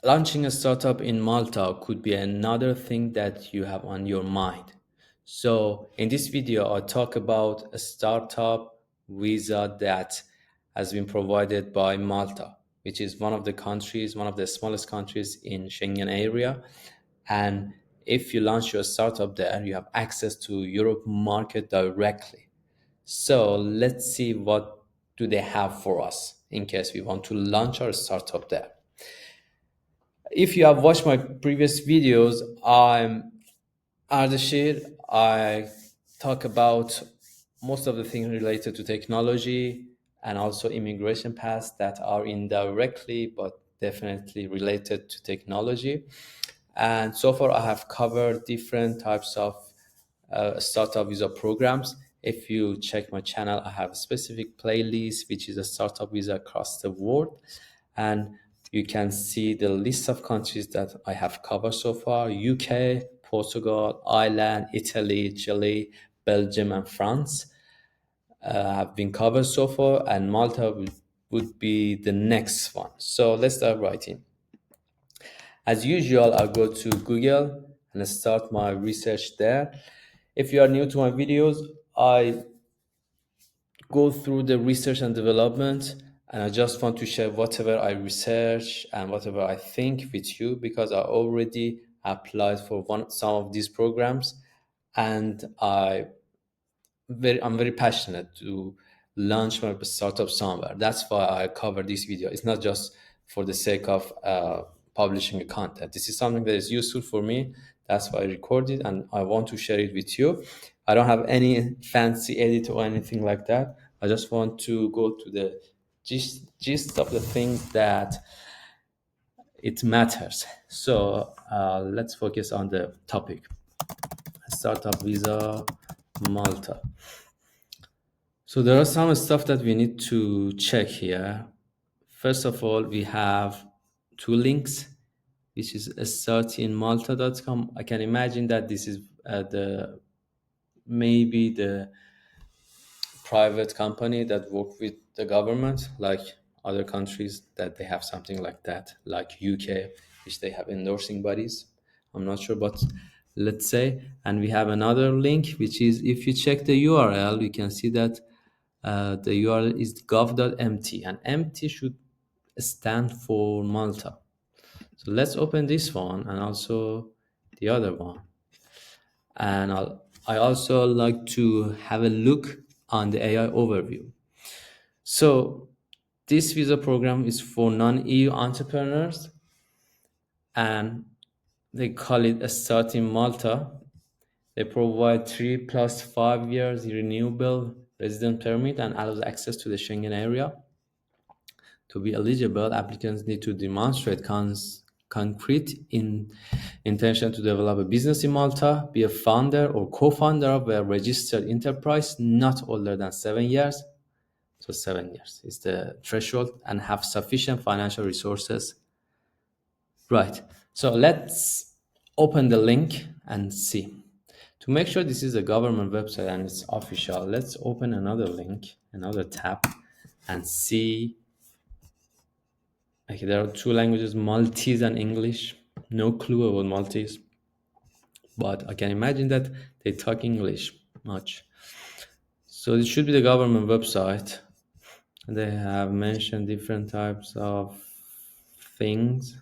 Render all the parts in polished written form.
Launching a startup in Malta could be another thing that you have on your mind. So, in this video, I'll talk about a startup visa that has been provided by Malta, which is one of the countries, one of the smallest countries in Schengen area. And if you launch your startup there, you have access to Europe market directly. So let's see what do they have for us in case we want to launch our startup there. If you have watched my previous videos, I'm Ardashir. I talk about most of the things related to technology and also immigration paths that are indirectly but definitely related to technology. And so far, I have covered different types of startup visa programs. If you check my channel, I have a specific playlist which is a startup visa across the world, and you can see the list of countries that I have covered so far: UK, Portugal, Ireland, Italy, Chile, Belgium, and France have been covered so far, and Malta would be the next one. So let's dive right in. As usual, I'll go to Google and start my research there. If you are new to my videos, I go through the research and development, and I just want to share whatever I research and whatever I think with you because I already applied for some of these programs, and I'm very passionate to launch my startup somewhere. That's why I cover this video. It's not just for the sake of publishing a content. This is something that is useful for me. That's why I record it and I want to share it with you. I don't have any fancy edit or anything like that. I just want to go to the gist of the things that it matters. So let's focus on the topic. Startup visa, Malta. So there are some stuff that we need to check here. First of all, we have two links, which is startinmalta.com. I can imagine that this is the maybe the private company that work with the government, like other countries that they have something like that, like UK, which they have endorsing bodies. I'm not sure, but let's say. And we have another link, which is if you check the URL, you can see that the URL is gov.mt, and MT should stand for Malta. So let's open this one and also the other one. And I also like to have a look on the AI overview. So this visa program is for non-EU entrepreneurs, and they call it a Start in Malta. They provide 3 plus 5 years renewable resident permit and allows access to the Schengen area. To be eligible, applicants need to demonstrate concrete intention to develop a business in Malta, be a founder or co-founder of a registered enterprise not older than 7 years. So 7 years is the threshold, and have sufficient financial resources. Right. So let's open the link and see. To make sure this is a government website and it's official, let's open another link, another tab, and see. Okay, there are two languages, Maltese and English. No clue about Maltese, but I can imagine that they talk English much. So it should be the government website. They have mentioned different types of things.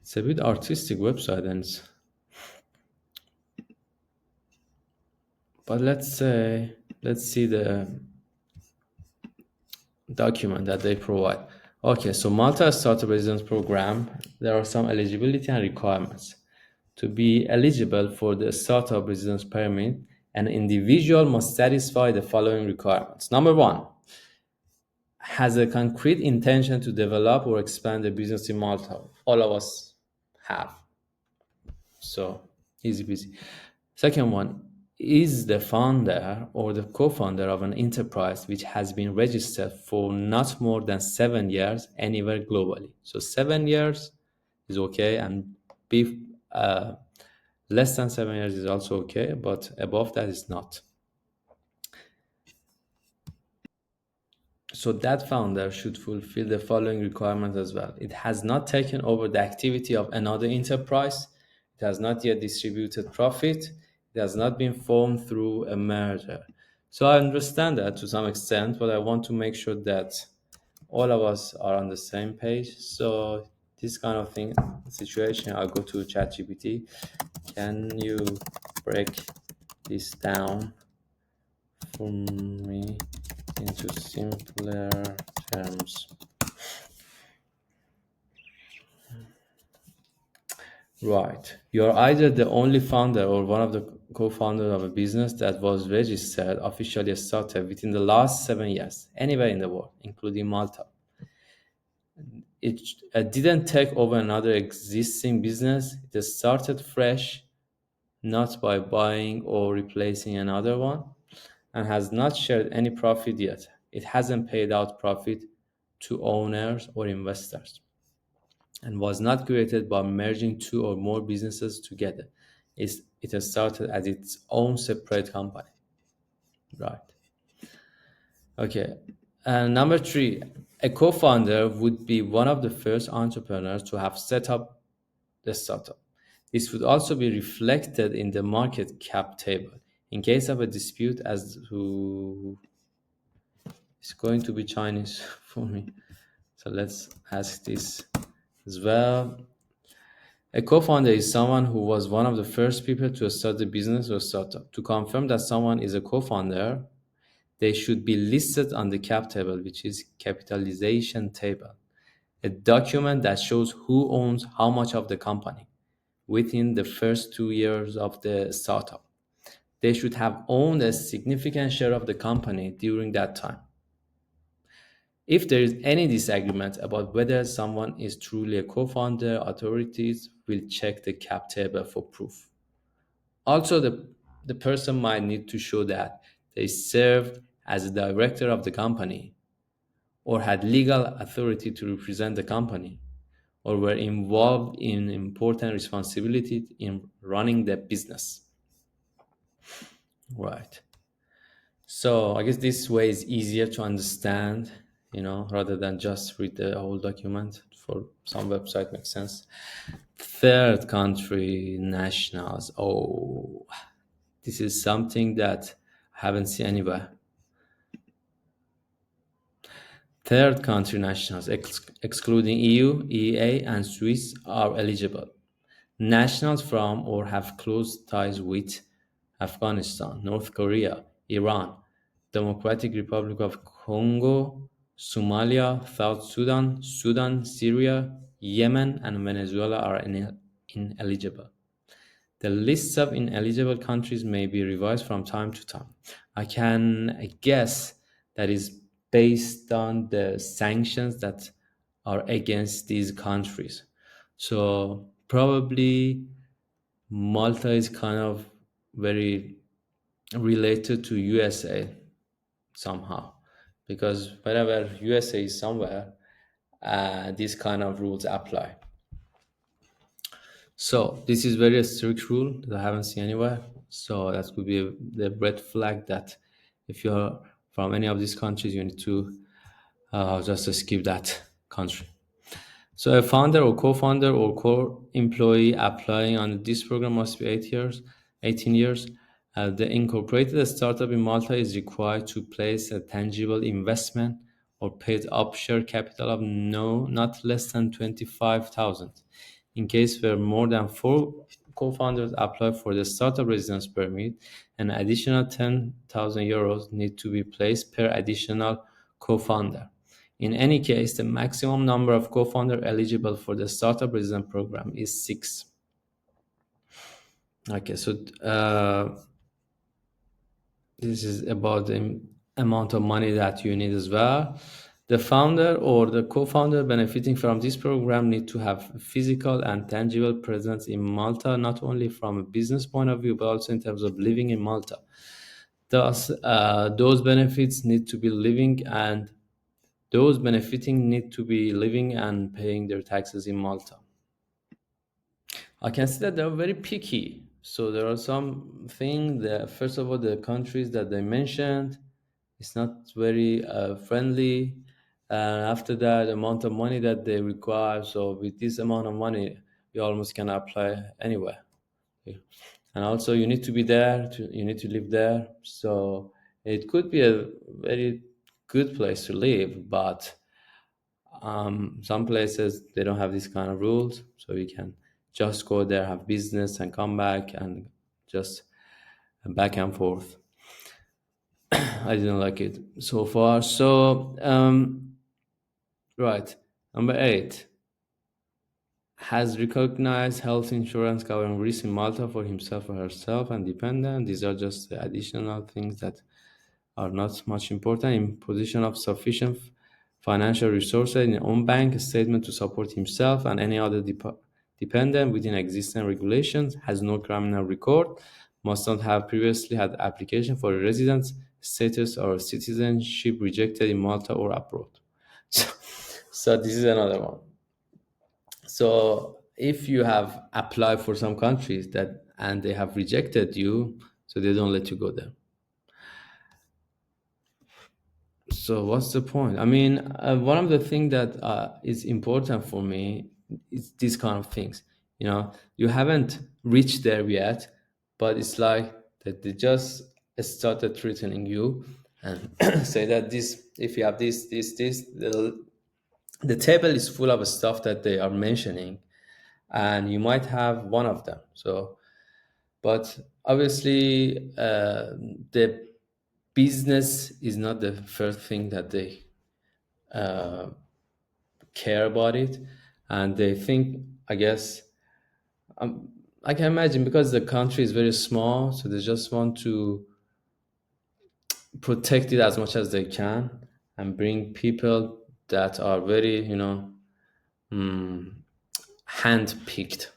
It's a bit artistic website, but let's see the document that they provide. Okay, so Malta Startup Residence Program. There are some eligibility and requirements. To be eligible for the startup residence permit, an individual must satisfy the following requirements. Number one, has a concrete intention to develop or expand a business in Malta. All of us have. So easy peasy. Second one, is the founder or the co-founder of an enterprise which has been registered for not more than 7 years anywhere globally. So 7 years is okay, and be less than 7 years is also okay, but above that is not. So that founder should fulfill the following requirements as well. It has not taken over the activity of another enterprise. It has not yet distributed profit. It has not been formed through a merger. So I understand that to some extent, but I want to make sure that all of us are on the same page. So this kind of thing, situation, I'll go to ChatGPT. Can you break this down for me into simpler terms? Right. You're either the only founder or one of the co-founders of a business that was registered officially a startup within the last 7 years, anywhere in the world, including Malta. It didn't take over another existing business. It started fresh, not by buying or replacing another one, and has not shared any profit yet. It hasn't paid out profit to owners or investors, and was not created by merging two or more businesses together. It has started as its own separate company. Right. Okay. And number three, a co founder would be one of the first entrepreneurs to have set up the startup. This would also be reflected in the market cap table. In case of a dispute as to it's going to be Chinese for me. So let's ask this as well. A co-founder is someone who was one of the first people to start a business or startup. To confirm that someone is a co-founder, they should be listed on the cap table, which is capitalization table, a document that shows who owns how much of the company within the first 2 years of the startup. They should have owned a significant share of the company during that time. If there is any disagreement about whether someone is truly a co-founder, authorities will check the cap table for proof. Also, the person might need to show that they served as a director of the company, or had legal authority to represent the company, or were involved in important responsibility in running the business. Right. So I guess this way is easier to understand, rather than just read the whole document. For some website makes sense. Third country nationals. Oh, this is something that I haven't seen anywhere. Third country nationals, excluding EU, EEA, and Swiss, are eligible. Nationals from or have close ties with Afghanistan, North Korea, Iran, Democratic Republic of Congo, Somalia, South Sudan, Sudan, Syria, Yemen, and Venezuela are ineligible. The lists of ineligible countries may be revised from time to time. I can guess that is based on the sanctions that are against these countries. So probably Malta is kind of very related to USA somehow, because wherever USA is somewhere, these kind of rules apply. So this is very strict rule that I haven't seen anywhere. So that could be the red flag that if you're from any of these countries, you need to just skip that country. So a founder or co-founder or core employee applying on this program must be 8 years, 18 years. The incorporated startup in Malta is required to place a tangible investment or paid up share capital of not less than 25,000. In case where more than four co-founders apply for the startup residence permit, an additional €10,000 need to be placed per additional co-founder. In any case, the maximum number of co-founders eligible for the startup resident program is 6. Okay, so this is about the amount of money that you need as well. The founder or the co-founder benefiting from this program need to have physical and tangible presence in Malta, not only from a business point of view, but also in terms of living in Malta. Thus, those benefits need to be living and those benefiting need to be living and paying their taxes in Malta. I can see that they're very picky. So there are some things that, first of all, the countries that they mentioned, It's not very friendly. And after that, amount of money that they require. So with this amount of money, you almost can apply anywhere. Yeah. And also, you need to be there. You need to live there. So it could be a very good place to live, but some places they don't have these kind of rules. So you can just go there, have business, and come back and just back and forth. I didn't like it so far. So, right. Number eight, has recognized health insurance covering risk in Malta for himself or herself and dependent. These are just the additional things that are not much important. In position of sufficient financial resources in your own bank statement to support himself and any other dependent within existing regulations, has no criminal record, must not have previously had application for a residence status or citizenship rejected in Malta or abroad. So, so this is another one. So if you have applied for some countries that and they have rejected you, so they don't let you go there. So what's the point? I mean, one of the things that is important for me is these kind of things. You know, you haven't reached there yet, but it's like that they just started threatening you and say that this, if you have this, the table is full of stuff that they are mentioning, and you might have one of them. So, but obviously, the business is not the first thing that they uh, care about it, and they think, I guess, um, I can imagine because the country is very small, so they just want to protect it as much as they can and bring people that are very, hand-picked.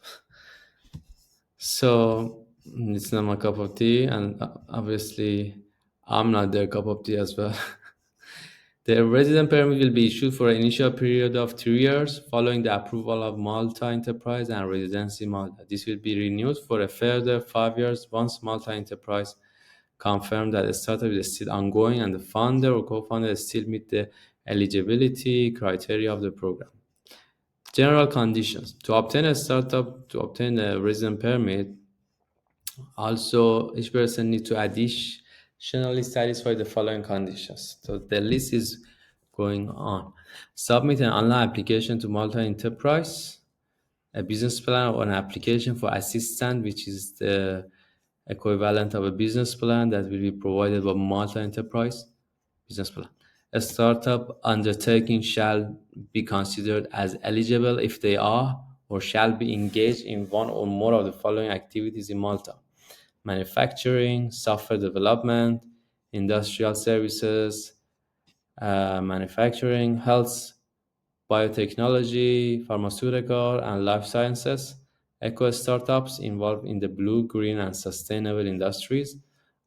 So it's not my cup of tea, and obviously, I'm not their cup of tea as well. The resident permit will be issued for an initial period of 3 years following the approval of Malta Enterprise and Residency Malta. This will be renewed for a further 5 years once Malta Enterprise confirmed that the startup is still ongoing and the founder or co-founder still meet the eligibility criteria of the program. General conditions. To obtain a resident permit, also, each person needs to additionally satisfy the following conditions. So the list is going on. Submit an online application to Malta Enterprise, a business plan or an application for assistance, which is the equivalent of a business plan that will be provided by Malta Enterprise business plan. A startup undertaking shall be considered as eligible if they are or shall be engaged in one or more of the following activities in Malta: manufacturing, software development, industrial services, manufacturing, health, biotechnology, pharmaceutical, and life sciences, eco startups involved in the blue, green, and sustainable industries,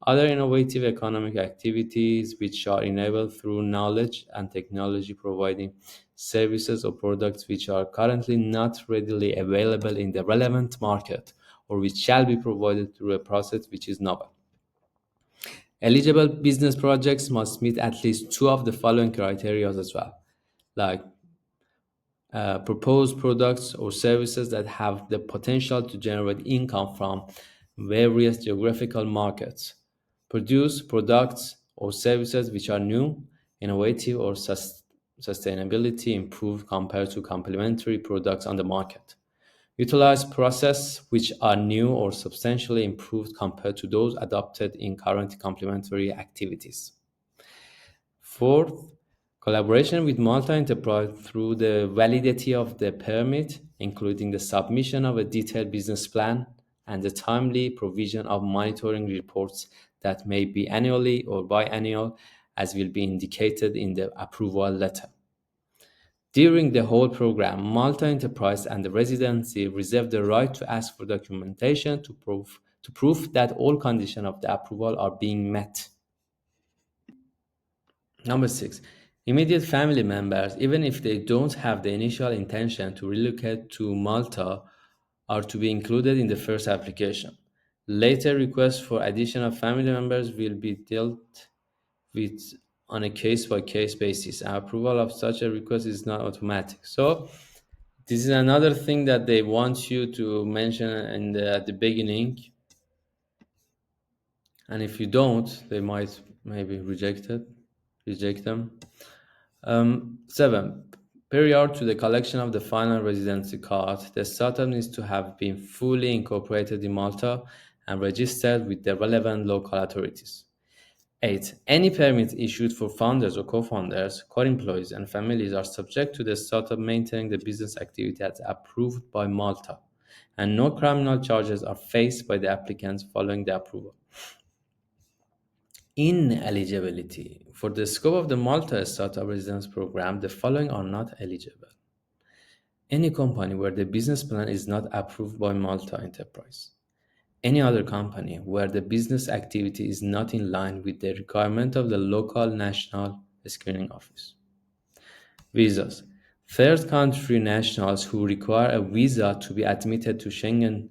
other innovative economic activities which are enabled through knowledge and technology providing services or products which are currently not readily available in the relevant market or which shall be provided through a process which is novel. Eligible business projects must meet at least two of the following criteria as well, like propose products or services that have the potential to generate income from various geographical markets, produce products or services which are new, innovative, or sustainability improved compared to complementary products on the market, utilize processes which are new or substantially improved compared to those adopted in current complementary activities. Fourth, collaboration with Malta Enterprise through the validity of the permit, including the submission of a detailed business plan and the timely provision of monitoring reports that may be annually or biannual, as will be indicated in the approval letter. During the whole program, Malta Enterprise and the residency reserve the right to ask for documentation to prove that all conditions of the approval are being met. Number six, immediate family members, even if they don't have the initial intention to relocate to Malta, are to be included in the first application. Later requests for additional family members will be dealt with on a case by case basis. Approval of such a request is not automatic. So this is another thing that they want you to mention at the beginning, and if you don't, they might maybe reject them. Seven, prior to the collection of the final residency card, the startup needs to have been fully incorporated in Malta and registered with the relevant local authorities. 8. Any permits issued for founders or co-founders, core employees, and families are subject to the startup maintaining the business activity as approved by Malta, and no criminal charges are faced by the applicants following the approval. Ineligibility. For the scope of the Malta Startup Residence Program, the following are not eligible. Any company where the business plan is not approved by Malta Enterprise. Any other company where the business activity is not in line with the requirement of the local national screening office. Visas. Third country nationals who require a visa to be admitted to Schengen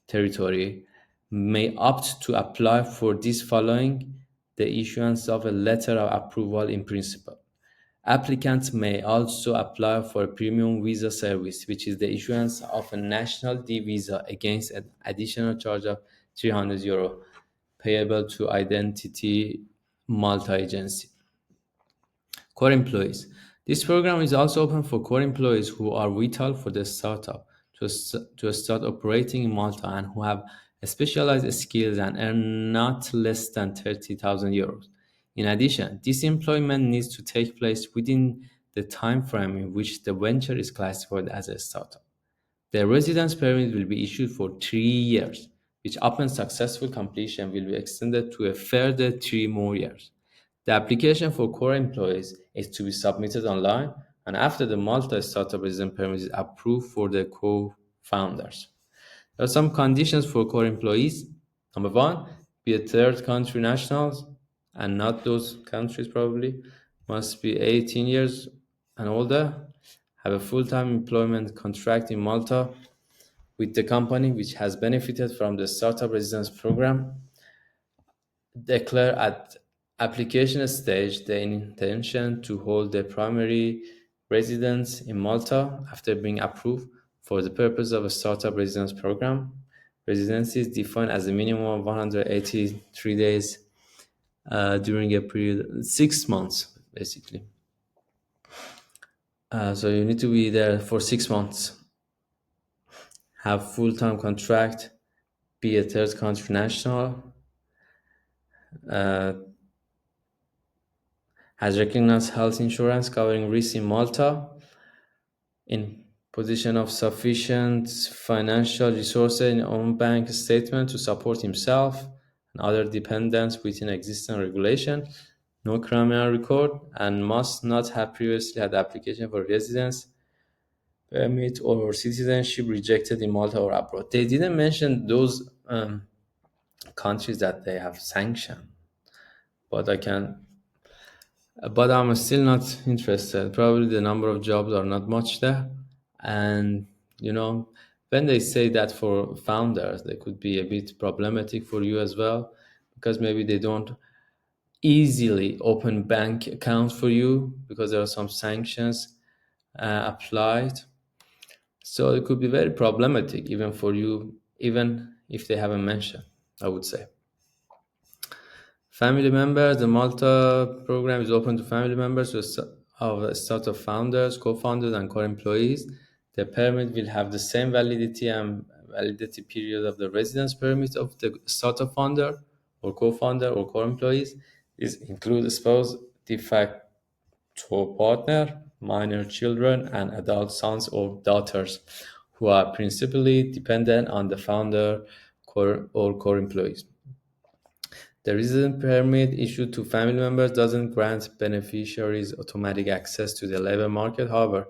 territory may opt to apply for this following the issuance of a letter of approval in principle. Applicants may also apply for a premium visa service, which is the issuance of a national D visa against an additional charge of €300 payable to Identity Malta Agency. Core employees. This program is also open for core employees who are vital for the startup to start operating in Malta and who have specialized skills and earn not less than €30,000. In addition, this employment needs to take place within the time frame in which the venture is classified as a startup. The residence permit will be issued for 3 years, which upon successful completion will be extended to a further 3 more years. The application for core employees is to be submitted online, and after the Malta Startup Resident Permit is approved for the co-founders. There are some conditions for core employees. Number one, be a third country nationals, and not those countries probably. Must be 18 years and older. Have a full-time employment contract in Malta with the company which has benefited from the Startup Residence Program. Declare at application stage the intention to hold the primary residence in Malta after being approved for the purpose of a startup residence program. Residency is defined as a minimum of 183 days during a period 6 months, basically. So you need to be there for 6 months, have full-time contract, be a third country national, uh, has recognized health insurance covering risks in Malta, in position of sufficient financial resources in own bank statement to support himself and other dependents within existing regulation, no criminal record, and must not have previously had application for residence permit or citizenship rejected in Malta or abroad. They didn't mention those countries that they have sanctioned, but I'm still not interested. Probably the number of jobs are not much there. And, you know, when they say that for founders, they could be a bit problematic for you as well, because maybe they don't easily open bank accounts for you because there are some sanctions applied. So it could be very problematic even for you, even if they haven't mentioned, I would say. Family members, the Malta program is open to family members of startup founders, co-founders, and core employees. The permit will have the same validity and validity period of the residence permit of the startup founder or co-founder or core employees. These include spouse, de facto partner, minor children, and adult sons or daughters who are principally dependent on the founder or core employees. The resident permit issued to family members doesn't grant beneficiaries automatic access to the labor market. However,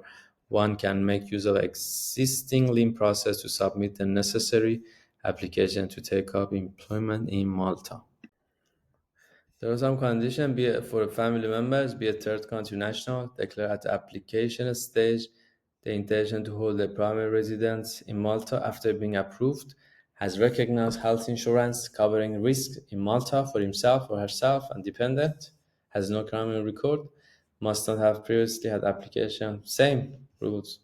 one can make use of existing lien process to submit the necessary application to take up employment in Malta. There are some conditions for family members, be a third country national, declare at the application stage the intention to hold a primary residence in Malta after being approved, has recognized health insurance covering risk in Malta for himself or herself and dependent, has no criminal record, must not have previously had application. Same rules.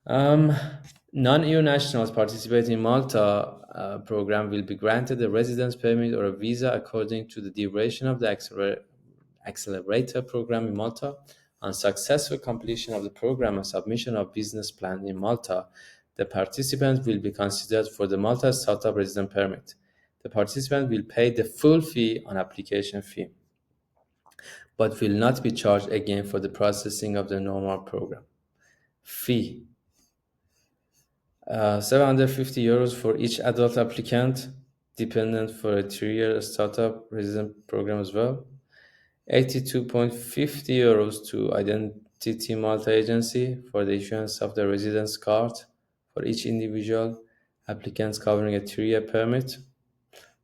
Um, Non-EU nationals participating in Malta program will be granted a residence permit or a visa according to the duration of the accelerator program in Malta. On successful completion of the program and submission of business plan in Malta, the participant will be considered for the Malta Startup Resident Permit. The participant will pay the full fee on application fee, but will not be charged again for the processing of the normal program. Fee 750 euros for each adult applicant, dependent for a 3-year startup resident program as well. 82.50 euros to Identity Malta Agency for the issuance of the residence card for each individual applicants covering a 3-year permit.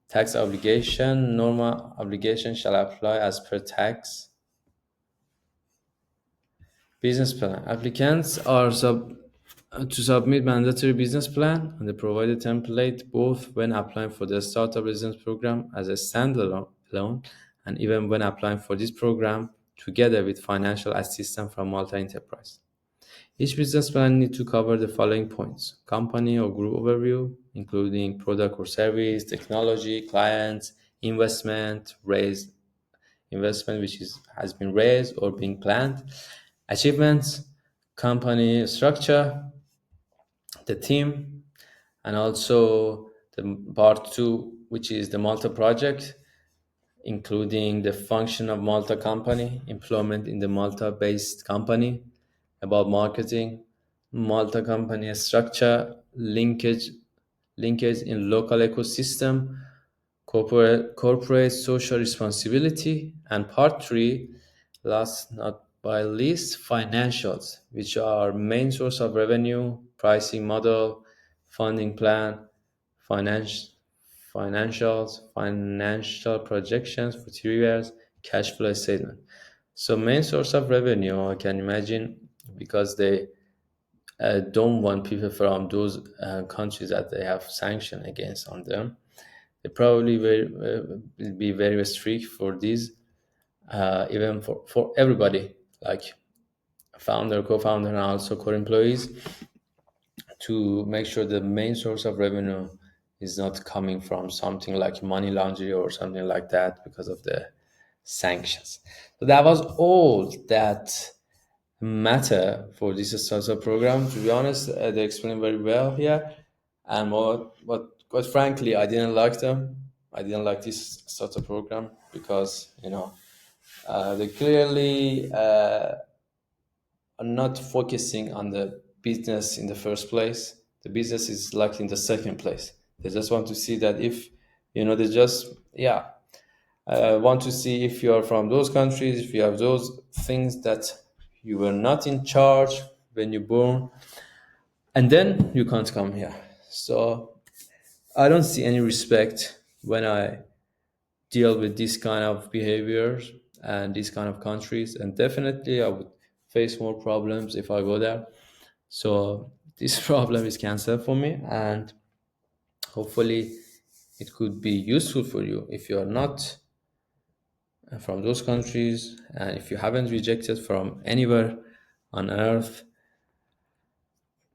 Tax obligation, normal obligation shall apply as per tax. Business plan. Applicants are to submit mandatory business plan and the provided template both when applying for the Startup Residence Program as a standalone and even when applying for this program together with financial assistance from Malta Enterprise. Each business plan needs to cover the following points: company or group overview, including product or service, technology, clients, investment which has been raised or being planned, achievements, company structure, the team, and also the part two, which is the Malta project, including the function of Malta company, employment in the Malta-based company, about marketing, Malta company structure, linkage in local ecosystem, corporate social responsibility, and part three, last not by least, financials, which are main source of revenue, pricing model, funding plan, finance, financial projections for 3 years, cash flow statement. So main source of revenue, I can imagine, because they don't want people from those countries that they have sanction against on them. They probably will be very strict for this, even for everybody, like founder, co-founder, and also core employees, to make sure the main source of revenue is not coming from something like money laundering or something like that because of the sanctions. So that was all that matter for this startup program. To be honest, they explained very well here, and quite frankly, I didn't like them. I didn't like this startup program because they clearly are not focusing on the business in the first place. The business is like in the second place. They just want to see that if they just want to see if you are from those countries, if you have those things that you were not in charge when you born, and then you can't come here. So I don't see any respect when I deal with this kind of behaviors and these kind of countries, and definitely I would face more problems if I go there. So this problem is cancelled for me, and hopefully it could be useful for you if you are not from those countries, and if you haven't rejected from anywhere on earth.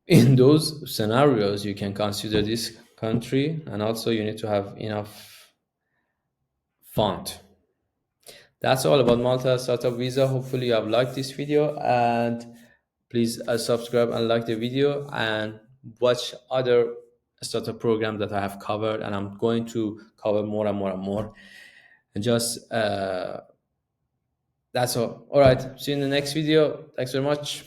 In those scenarios, you can consider this country, and also you need to have enough fund. That's all about Malta startup visa. Hopefully you have liked this video, and please subscribe and like the video and watch other startup programs that I have covered, and I'm going to cover more and more and more. And just that's all. All right, see you in the next video. Thanks very much.